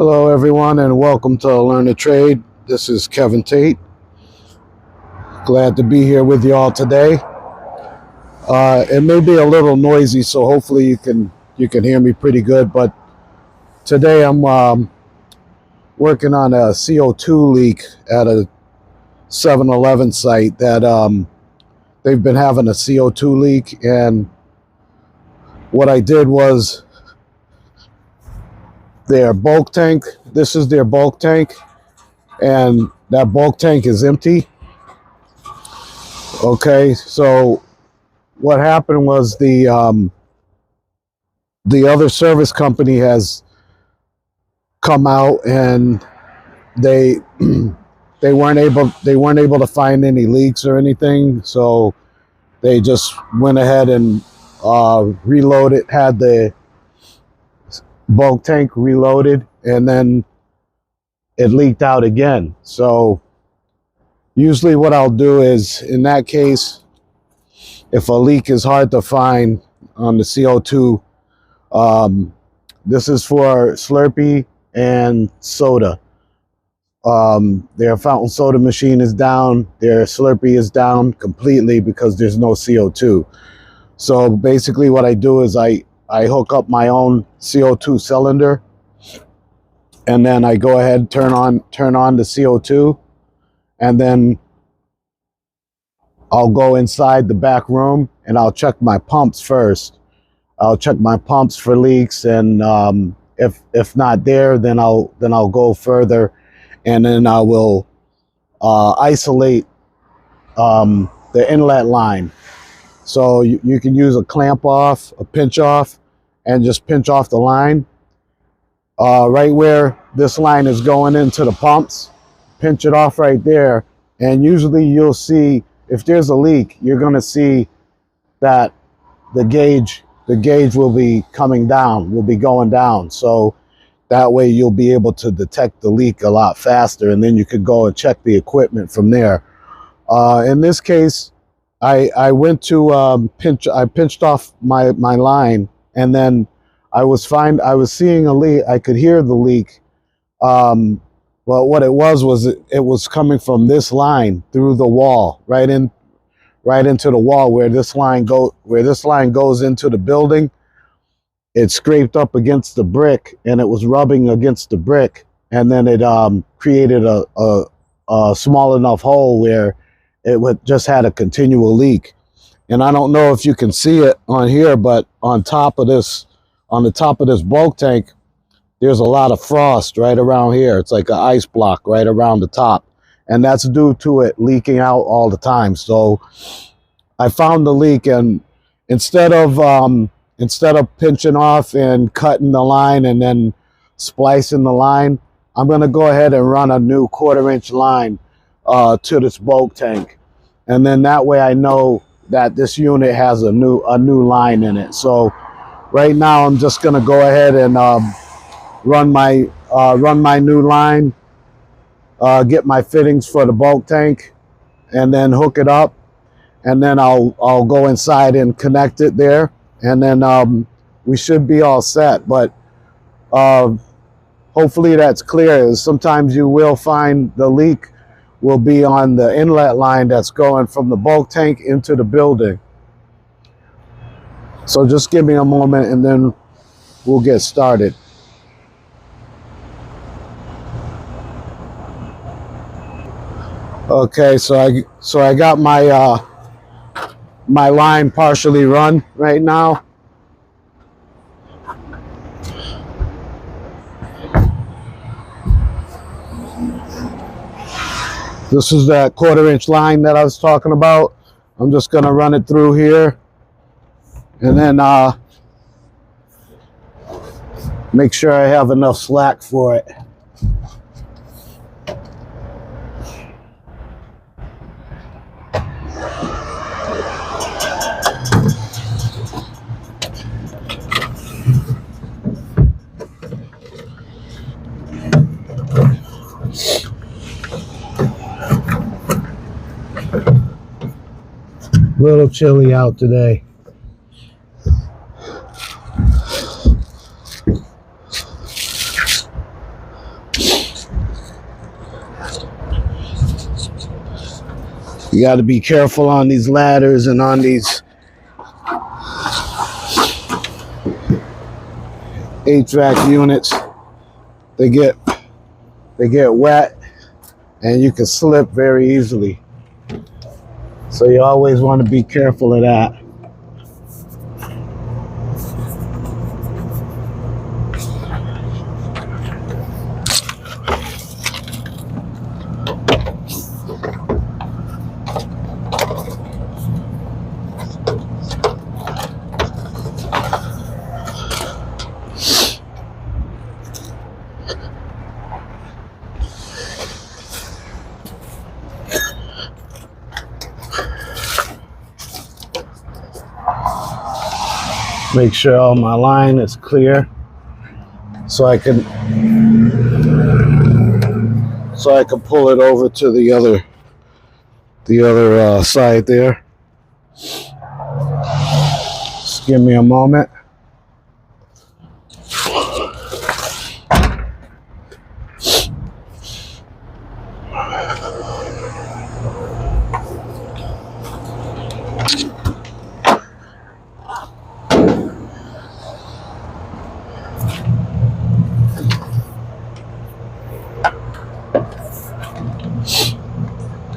Hello everyone and welcome to Learn to Trade. This is Kevin Tate. Glad to be here with you all today. It may be a little noisy, so hopefully you can hear me pretty good, but today I'm working on a CO2 leak at a 7-Eleven site that they've been having a CO2 leak, and what I did was their bulk tank, this is their bulk tank, and that bulk tank is empty. Okay, so what happened was the other service company has come out and they they weren't able to find any leaks or anything, so they just went ahead and reloaded, had the bulk tank reloaded, and then it leaked out again. So usually what I'll do is, in that case, if a leak is hard to find on the CO2, this is for Slurpee and soda. Their fountain soda machine is down. Their Slurpee is down completely because there's no CO2. So basically what I do is I hook up my own CO2 cylinder, and then I go ahead, turn on the CO2, and then I'll go inside the back room and I'll check my pumps first. I'll check my pumps for leaks, and if not there, then I'll go further, and then I will isolate the inlet line. So you can use a clamp off, a pinch off, and just pinch off the line right where this line is going into the pumps. Pinch it off right there, and usually you'll see, if there's a leak, you're going to see that the gauge will be coming down, will be going down. So that way you'll be able to detect the leak a lot faster, and then you could go and check the equipment from there. In this case, I went to I pinched off my line, and then I was seeing a leak. I could hear the leak. But what it was it was coming from this line through the wall, right into the wall where this line goes into the building. It scraped up against the brick, and it was rubbing against the brick, and then it created a small enough hole where it just had a continual leak. And I don't know if you can see it on here, but on the top of this bulk tank, there's a lot of frost right around here. It's like an ice block right around the top, and that's due to it leaking out all the time. So I found the leak, and instead of pinching off and cutting the line and then splicing the line, I'm going to go ahead and run a new 1/4-inch line to this bulk tank, and then that way I know that this unit has a new line in it. So right now I'm just going to go ahead and run my new line, get my fittings for the bulk tank, and then hook it up, and then I'll go inside and connect it there, and then we should be all set. But hopefully that's clear. Sometimes you will find the leak will be on the inlet line that's going from the bulk tank into the building. So just give me a moment and then we'll get started. Okay, so I got my my line partially run right now. This is that 1/4-inch line that I was talking about. I'm just gonna run it through here, and then make sure I have enough slack for it. A little chilly out today. You got to be careful on these ladders and on these HVAC units. They get wet and you can slip very easily. So you always want to be careful of that. Make sure all my line is clear so I can pull it over to the other side there. Just give me a moment.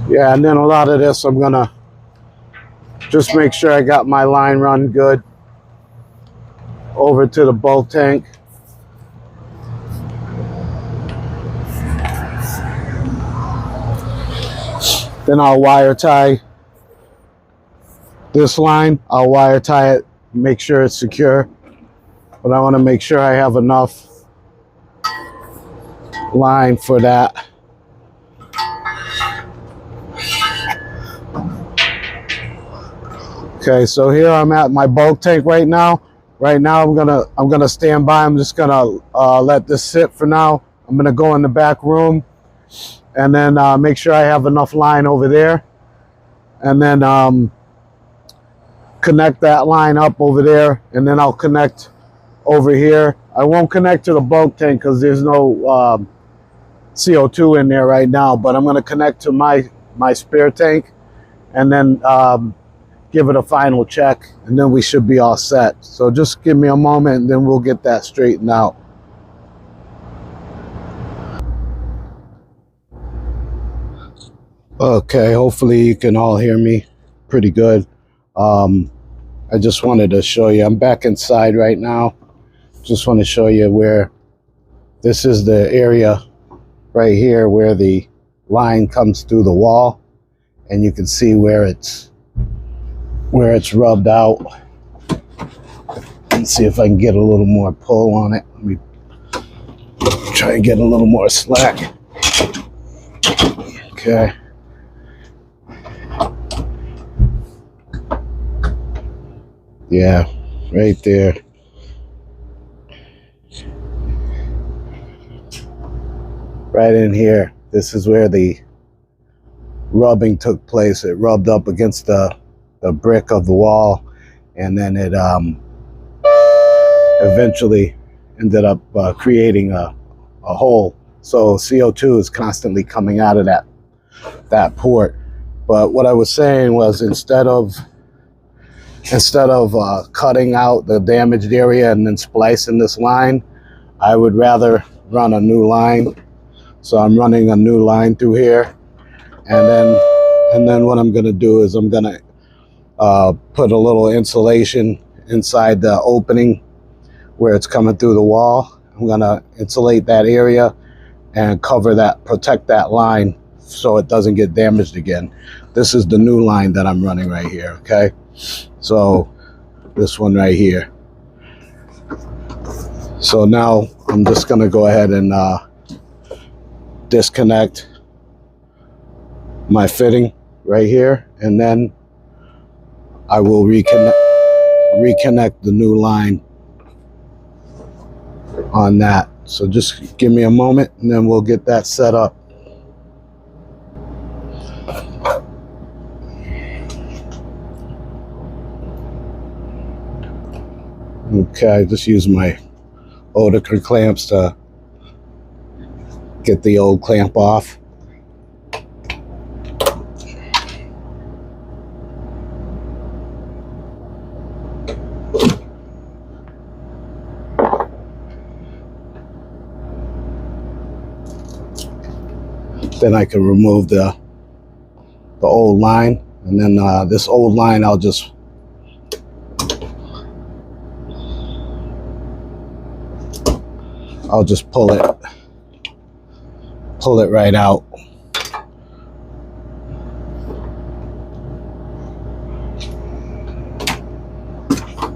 Yeah, and then a lot of this, I'm gonna just make sure I got my line run good over to the bulk tank. Then I'll wire tie this line. I'll wire tie it, make sure it's secure. But I want to make sure I have enough line for that. Okay, so here I'm at my bulk tank right now. Right now I'm gonna stand by. I'm just gonna let this sit for now. I'm gonna go in the back room and then make sure I have enough line over there, and then connect that line up over there, and then I'll connect over here. I won't connect to the bulk tank because there's no CO2 in there right now, but I'm gonna connect to my spare tank, and then give it a final check, and then we should be all set. So just give me a moment and then we'll get that straightened out. Okay, hopefully you can all hear me pretty good. I just wanted to show you, I'm back inside right now. Just want to show you where this is the area right here where the line comes through the wall, and you can see where it's rubbed out. Let's see if I can get a little more pull on it. Let me try and get a little more slack. Okay. Yeah, right there. Right in here. This is where the rubbing took place. It rubbed up against the brick of the wall, and then it eventually ended up creating a hole. So CO2 is constantly coming out of that port. But what I was saying was, instead of cutting out the damaged area and then splicing this line, I would rather run a new line. So I'm running a new line through here, and then what I'm going to do is I'm going to put a little insulation inside the opening where it's coming through the wall. I'm going to insulate that area and protect that line so it doesn't get damaged again. This is the new line that I'm running right here, okay? So this one right here. So now I'm just going to go ahead and disconnect my fitting right here, and then I will reconnect the new line on that. So just give me a moment and then we'll get that set up. Okay, just use my Oticor clamps to get the old clamp off. Then I can remove the old line, and then this old line I'll just pull it right out.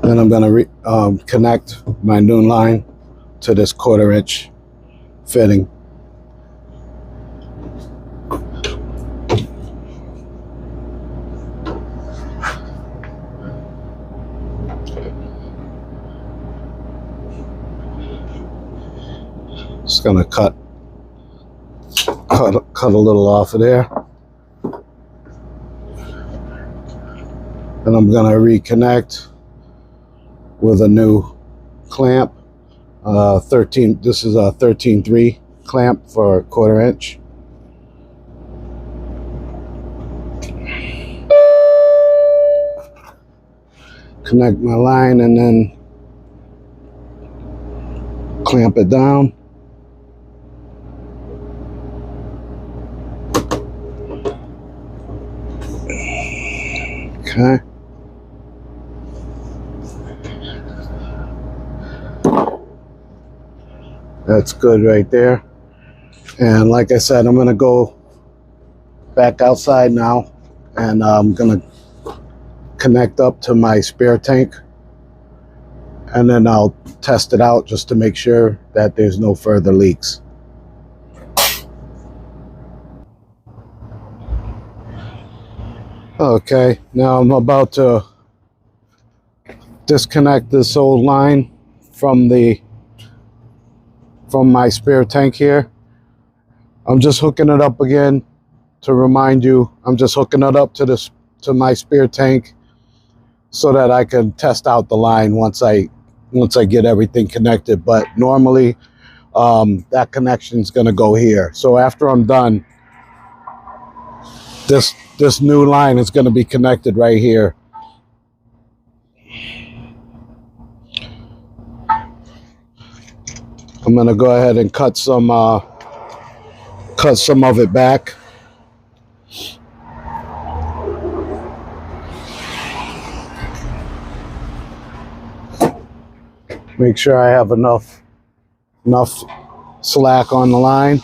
Then I'm going to connect my new line to this 1/4 inch fitting. Just going to cut a little off of there. And I'm going to reconnect with a new clamp. 13. This is a 13.3 clamp for 1/4 inch. Connect my line and then clamp it down. Okay. That's good right there. And like I said, I'm going to go back outside now, and I'm going to connect up to my spare tank, and then I'll test it out just to make sure that there's no further leaks. Okay, now I'm about to disconnect this old line from my spare tank here. I'm just hooking it up again to remind you. I'm just hooking it up to my spare tank so that I can test out the line once I get everything connected. But normally that connection is going to go here. So after I'm done, this new line is going to be connected right here. I'm going to go ahead and cut some of it back. Make sure I have enough slack on the line.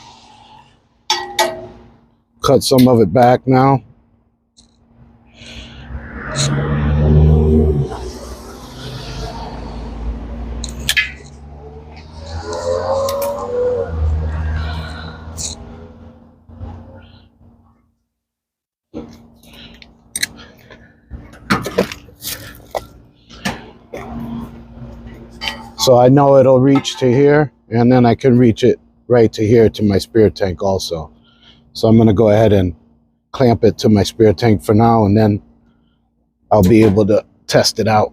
Cut some of it back now. So I know it'll reach to here, and then I can reach it right to here to my spare tank also. So I'm going to go ahead and clamp it to my spare tank for now, and then I'll be able to test it out.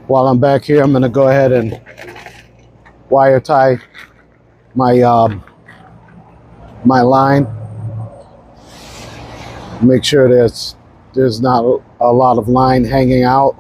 While I'm back here, I'm going to go ahead and wire tie my my line. Make sure there's not a lot of line hanging out.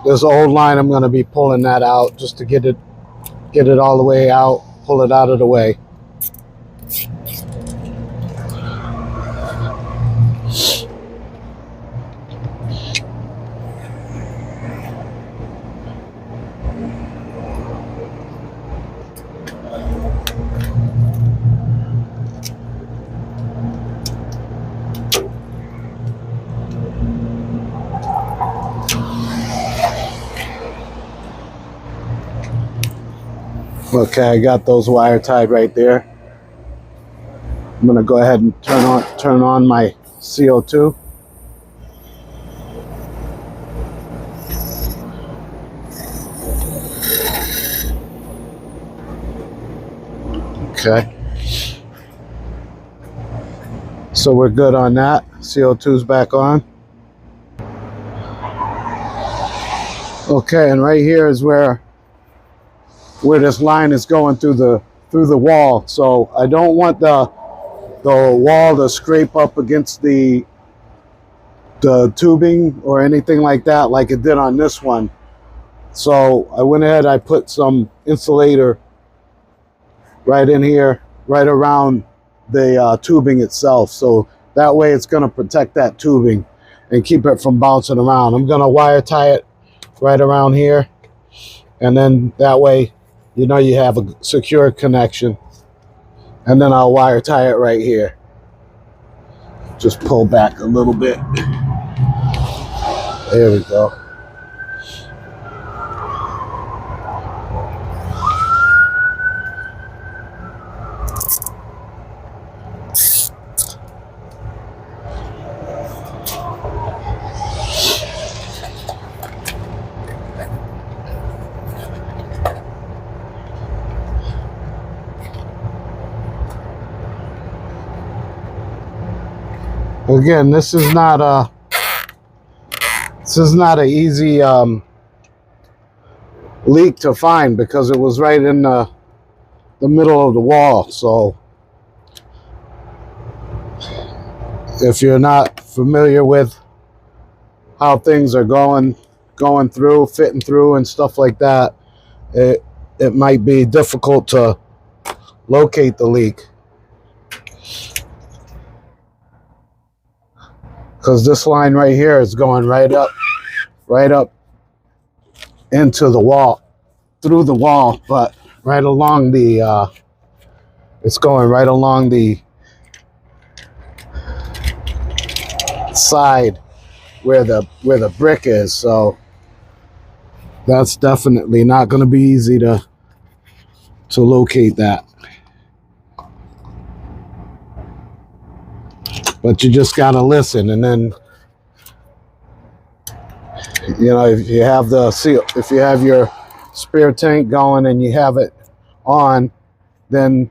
This old line, I'm going to be pulling that out just to get it all the way out, pull it out of the way. Okay, I got those wire tied right there. I'm gonna go ahead and turn on my CO2. Okay. So we're good on that. CO2's back on. Okay, and right here is where this line is going through the wall. So I don't want the wall to scrape up against the tubing or anything like that, like it did on this one. So I went ahead, I put some insulator right in here, right around the tubing itself. So that way it's going to protect that tubing and keep it from bouncing around. I'm going to wire tie it right around here. And then that way, you know, you have a secure connection. And then I'll wire tie it right here. Just pull back a little bit. There we go. Again, this is not an easy leak to find because it was right in the middle of the wall. So if you're not familiar with how things are going through, fitting through and stuff like that, it might be difficult to locate the leak. Because this line right here is going right up into the wall, through the wall, but right along the, it's going right along the side where the brick is. So that's definitely not going to be easy to locate that. But you just gotta listen, and then, you know, if you have your spare tank going and you have it on, then,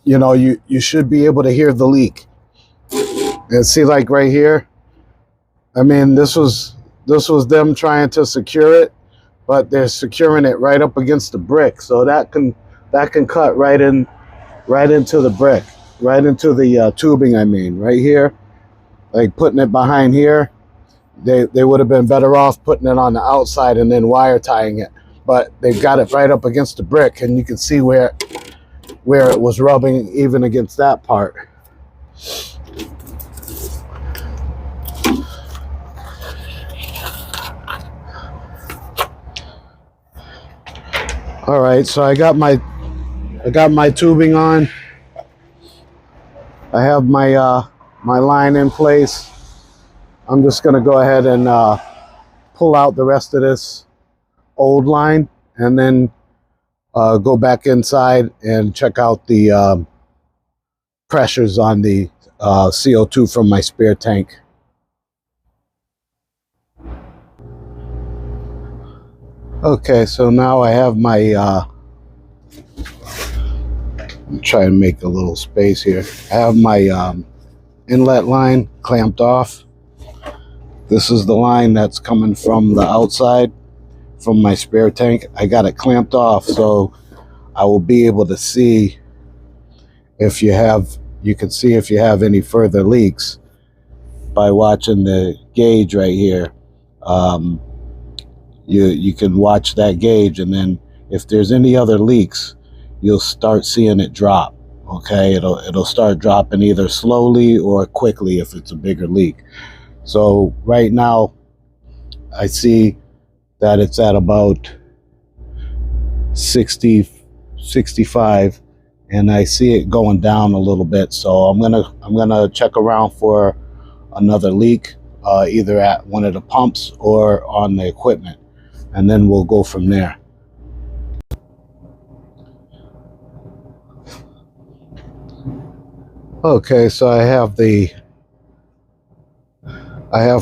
you know, you should be able to hear the leak. And see, like right here, I mean, this was them trying to secure it, but they're securing it right up against the brick, so that can cut right into the brick. Right into the tubing, I mean, right here. Like putting it behind here, they would have been better off putting it on the outside and then wire tying it. But they've got it right up against the brick, and you can see where it was rubbing even against that part. All right, so I got my tubing on. I have my my line in place. I'm just gonna go ahead and pull out the rest of this old line, and then go back inside and check out the pressures on the CO2 from my spare tank. Okay, so now I have my I'm trying to make a little space here. I have my inlet line clamped off. This is the line that's coming from the outside from my spare tank. I got it clamped off, so I will be able to see if you have any further leaks by watching the gauge right here. You can watch that gauge, and then if there's any other leaks, you'll start seeing it drop. Okay, it'll start dropping either slowly or quickly if it's a bigger leak. So right now I see that it's at about 60, 65, and I see it going down a little bit. So I'm gonna check around for another leak, either at one of the pumps or on the equipment, and then we'll go from there. Okay, so I have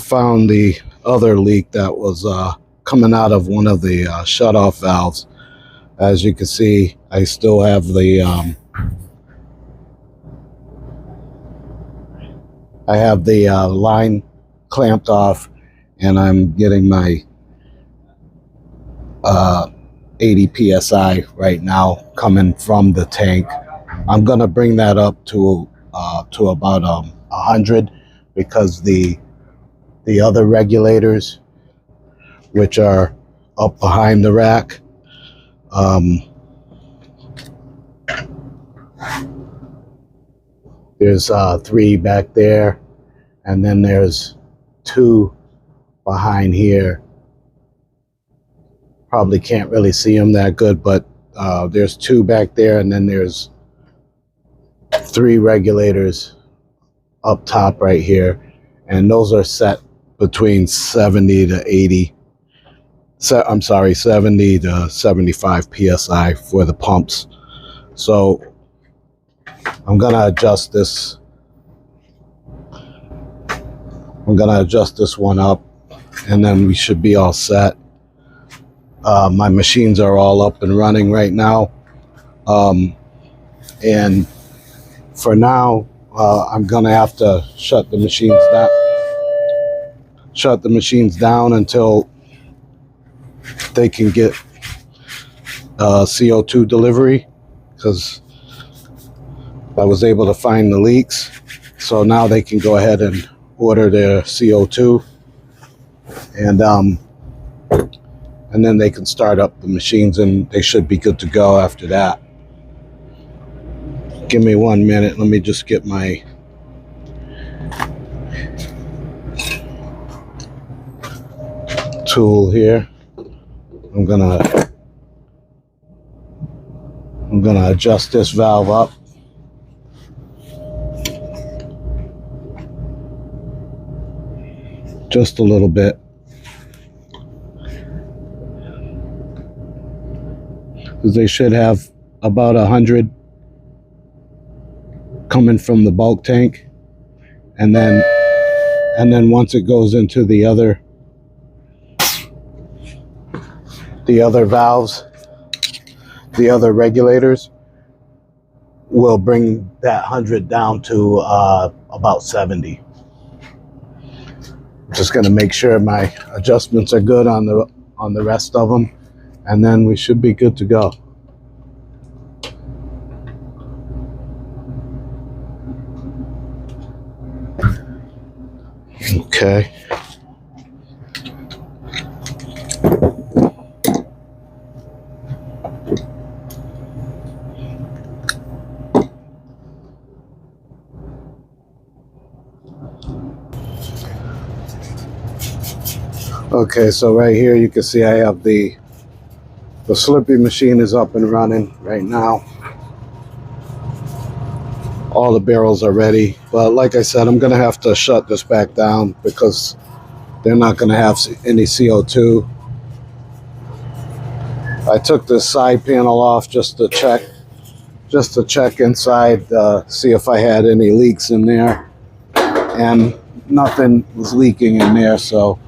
found the other leak that was coming out of one of the shut-off valves. As you can see, I still have the line clamped off, and I'm getting my 80 psi right now coming from the tank. I'm gonna bring that up to about 100, because the other regulators, which are up behind the rack, there's 3 back there, and then there's 2 behind here. Probably can't really see them that good, but there's 2 back there, and then there's 3 regulators up top right here, and those are set between 70 to 80. I'm sorry, 70 to 75 psi for the pumps. So I'm gonna adjust this. I'm gonna adjust this one up, and then we should be all set. My machines are all up and running right now, and for now, I'm gonna have to shut the machines down until they can get CO2 delivery, because I was able to find the leaks. So now they can go ahead and order their CO2, and then they can start up the machines, and they should be good to go after that. Give me 1 minute. Let me just get my tool here. I'm gonna adjust this valve up. Just a little bit. Because they should have about 100 coming from the bulk tank, and then once it goes into the other valves, the other regulators, will bring that 100 down to about 70. Just going to make sure my adjustments are good on the rest of them, and then we should be good to go. Okay. Okay, so right here you can see I have the slippy machine is up and running right now. All the barrels are ready, but like I said, I'm gonna have to shut this back down because they're not gonna have any CO2. I took this side panel off just to check inside, see if I had any leaks in there, and nothing was leaking in there, so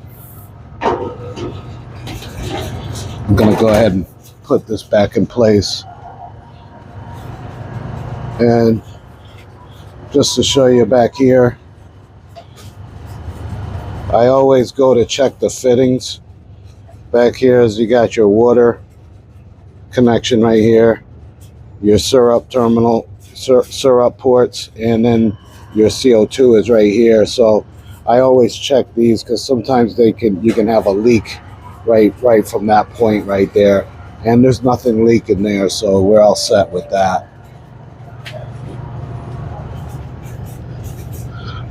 I'm gonna go ahead and put this back in place. And just to show you back here, I always go to check the fittings. Back here is you got your water connection right here, your syrup terminal, syrup ports, and then your CO2 is right here. So I always check these because sometimes you can have a leak right from that point right there, and there's nothing leaking there, so we're all set with that.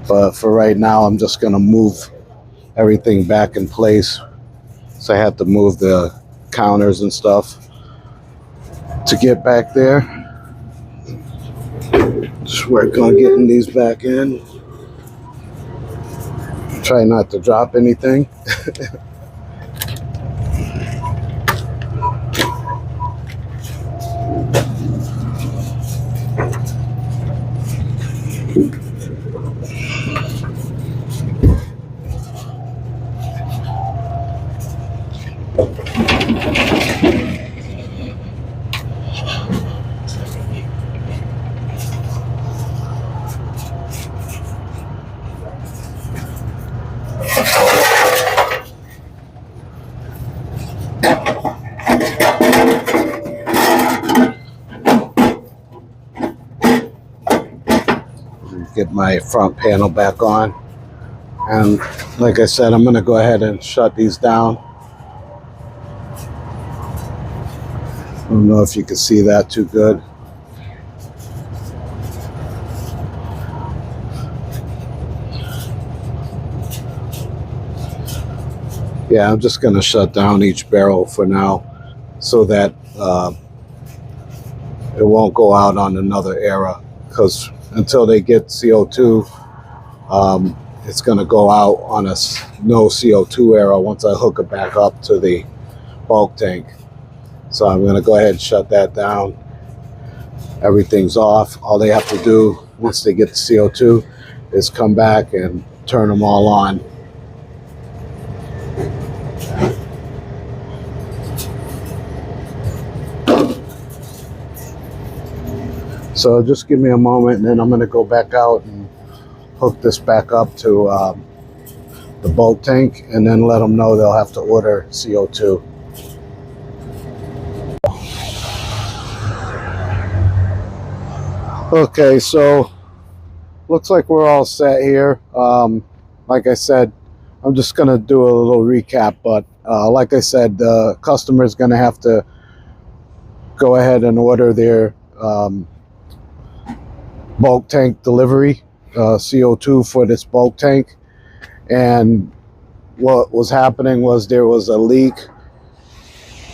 But for right now, I'm just gonna move everything back in place. So I had to move the counters and stuff to get back there. Just work on getting these back in. Try not to drop anything. my front panel back on. And like I said, I'm going to go ahead and shut these down. I don't know if you can see that too good. Yeah, I'm just going to shut down each barrel for now so that it won't go out on another era, because until they get CO2, it's going to go out on a no CO2 era once I hook it back up to the bulk tank. So I'm going to go ahead and shut that down. Everything's off. All they have to do once they get the CO2 is come back and turn them all on. So just give me a moment, and then I'm going to go back out and hook this back up to the bulk tank, and then let them know they'll have to order CO2. Okay, so looks like we're all set here. Like I said, I'm just going to do a little recap, but like I said, the customer is going to have to go ahead and order their bulk tank delivery, CO2 for this bulk tank. And what was happening was there was a leak.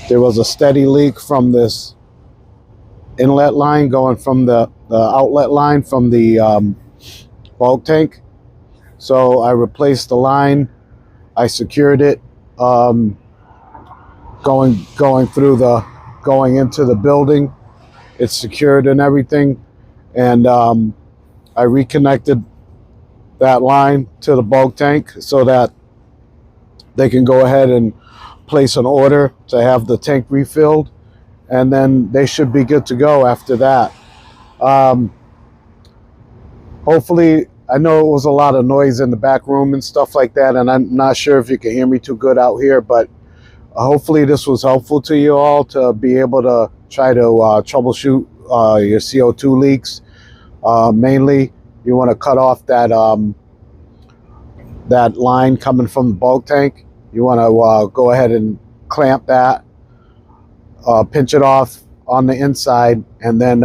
There was a steady leak from this inlet line going from the outlet line from the bulk tank. So I replaced the line. I secured it going into the building. It's secured and everything. And I reconnected that line to the bulk tank so that they can go ahead and place an order to have the tank refilled, and then they should be good to go after that. Hopefully, I know it was a lot of noise in the back room and stuff like that, and I'm not sure if you can hear me too good out here, but hopefully this was helpful to you all to be able to try to troubleshoot your CO2 leaks. Mainly, you want to cut off that that line coming from the bulk tank. You want to go ahead and clamp that, pinch it off on the inside, and then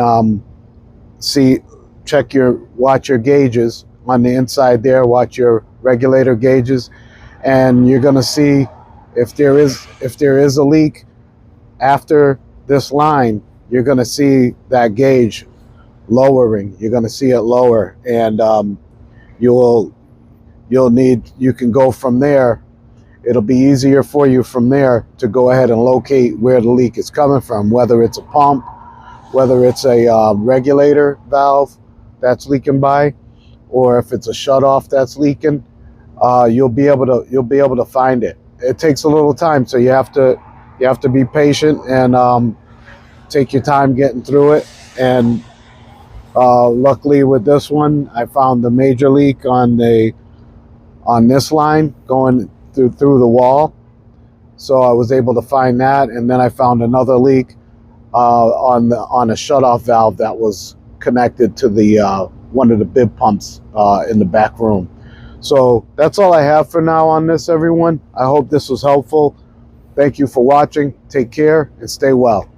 watch your gauges on the inside there. Watch your regulator gauges, and you're going to see if there is a leak after this line. You're going to see that gauge lowering. You're going to see it lower, and you can go from there. It'll be easier for you from there to go ahead and locate where the leak is coming from, whether it's a pump, whether it's a regulator valve that's leaking by, or if it's a shutoff that's leaking. You'll be able to find it. It takes a little time, so you have to be patient and take your time getting through it. And luckily with this one, I found the major leak on this line going through the wall. So I was able to find that, and then I found another leak on a shutoff valve that was connected to the one of the bib pumps in the back room. So that's all I have for now on this, everyone. I hope this was helpful. Thank you for watching. Take care and stay well.